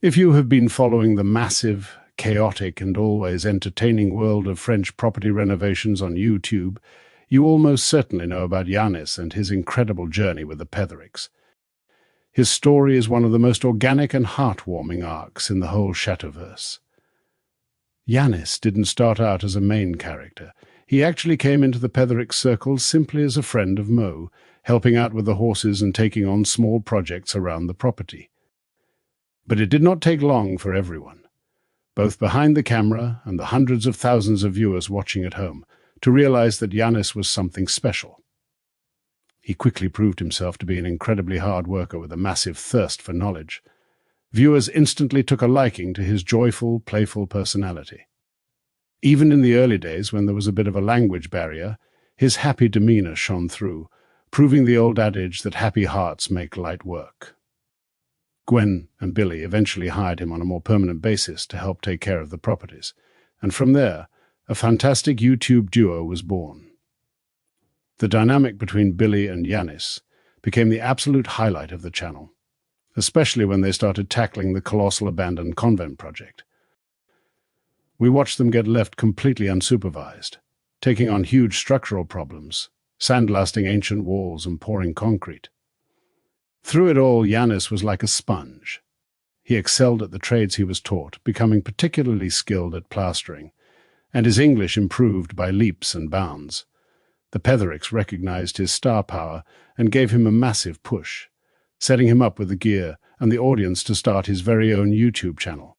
If you have been following the massive, chaotic, and always entertaining world of French property renovations on YouTube, you almost certainly know about Yannis and his incredible journey with the Pethericks. His story is one of the most organic and heartwarming arcs in the whole Chateauverse. Yannis didn't start out as a main character. He actually came into the Pethericks circle simply as a friend of Mo, helping out with the horses and taking on small projects around the property. But it did not take long for everyone, both behind the camera and the hundreds of thousands of viewers watching at home, to realize that Yannis was something special. He quickly proved himself to be an incredibly hard worker with a massive thirst for knowledge. Viewers instantly took a liking to his joyful, playful personality. Even in the early days, when there was a bit of a language barrier, his happy demeanor shone through, proving the old adage that happy hearts make light work. Gwen and Billy eventually hired him on a more permanent basis to help take care of the properties, and from there, a fantastic YouTube duo was born. The dynamic between Billy and Yannis became the absolute highlight of the channel, especially when they started tackling the colossal abandoned convent project. We watched them get left completely unsupervised, taking on huge structural problems, sandblasting ancient walls and pouring concrete. Through it all, Yannis was like a sponge. He excelled at the trades he was taught, becoming particularly skilled at plastering, and his English improved by leaps and bounds. The Pethericks recognized his star power and gave him a massive push, setting him up with the gear and the audience to start his very own YouTube channel.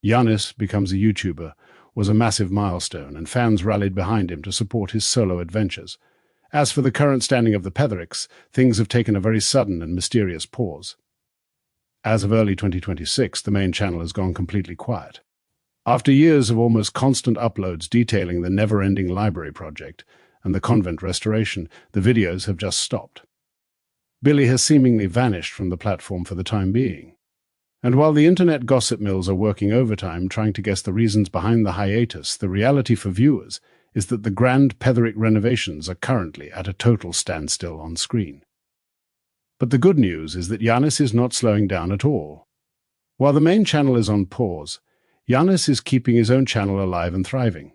Yannis becomes a YouTuber was a massive milestone, and fans rallied behind him to support his solo adventures. As for the current standing of the Pethericks, things have taken a very sudden and mysterious pause. As of early 2026, the main channel has gone completely quiet. After years of almost constant uploads detailing the never-ending library project and the convent restoration, the videos have just stopped. Billy has seemingly vanished from the platform for the time being. And while the internet gossip mills are working overtime trying to guess the reasons behind the hiatus, the reality for viewers is that the grand Petherick renovations are currently at a total standstill on screen. But the good news is that Yannis is not slowing down at all. While the main channel is on pause, Yannis is keeping his own channel alive and thriving.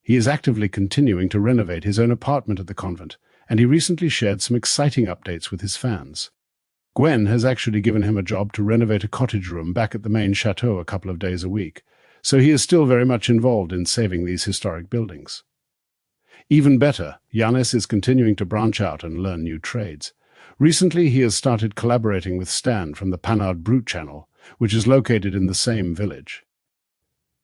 He is actively continuing to renovate his own apartment at the convent, and he recently shared some exciting updates with his fans. Gwen has actually given him a job to renovate a cottage room back at the main chateau a couple of days a week, so he is still very much involved in saving these historic buildings. Even better, Yannis is continuing to branch out and learn new trades. Recently, he has started collaborating with Stan from the Panhard Brute channel, which is located in the same village.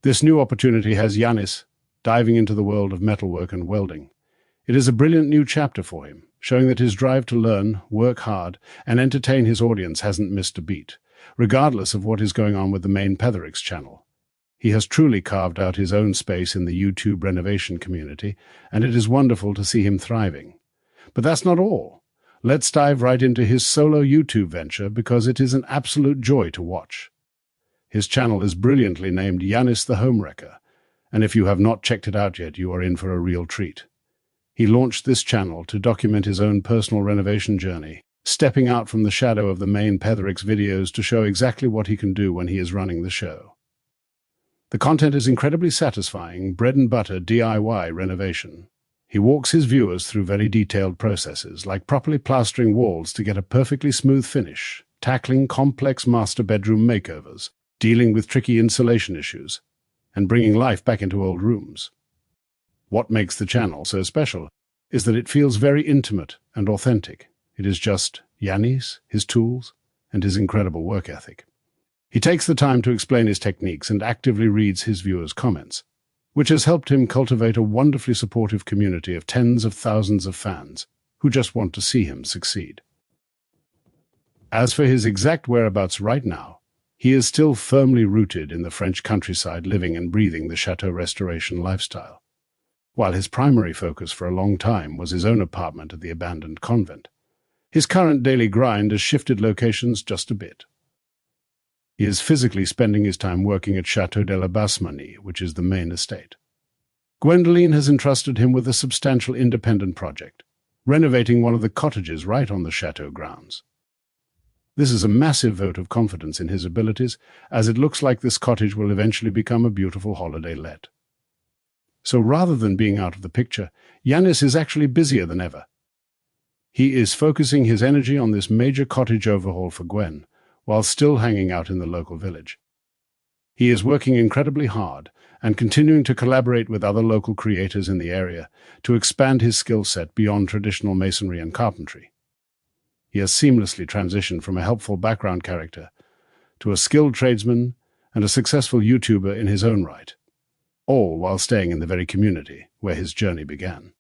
This new opportunity has Yannis diving into the world of metalwork and welding. It is a brilliant new chapter for him, showing that his drive to learn, work hard, and entertain his audience hasn't missed a beat, regardless of what is going on with the main Pethericks channel. He has truly carved out his own space in the YouTube renovation community, and it is wonderful to see him thriving. But that's not all. Let's dive right into his solo YouTube venture because it is an absolute joy to watch. His channel is brilliantly named Yanis The Home Wrecker, and if you have not checked it out yet, you are in for a real treat. He launched this channel to document his own personal renovation journey, stepping out from the shadow of the main Pethericks videos to show exactly what he can do when he is running the show. The content is incredibly satisfying, bread-and-butter DIY renovation. He walks his viewers through very detailed processes, like properly plastering walls to get a perfectly smooth finish, tackling complex master bedroom makeovers, dealing with tricky insulation issues, and bringing life back into old rooms. What makes the channel so special is that it feels very intimate and authentic. It is just Yannis, his tools, and his incredible work ethic. He takes the time to explain his techniques and actively reads his viewers' comments, which has helped him cultivate a wonderfully supportive community of tens of thousands of fans who just want to see him succeed. As for his exact whereabouts right now, he is still firmly rooted in the French countryside, living and breathing the Chateau restoration lifestyle, while his primary focus for a long time was his own apartment at the abandoned convent. His current daily grind has shifted locations just a bit. He is physically spending his time working at Chateau de la Basmanie, which is the main estate. Gwendoline has entrusted him with a substantial independent project, renovating one of the cottages right on the chateau grounds. This is a massive vote of confidence in his abilities, as it looks like this cottage will eventually become a beautiful holiday let. So rather than being out of the picture, Yannis is actually busier than ever. He is focusing his energy on this major cottage overhaul for Gwen, while still hanging out in the local village. He is working incredibly hard and continuing to collaborate with other local creators in the area to expand his skill set beyond traditional masonry and carpentry. He has seamlessly transitioned from a helpful background character to a skilled tradesman and a successful YouTuber in his own right, all while staying in the very community where his journey began.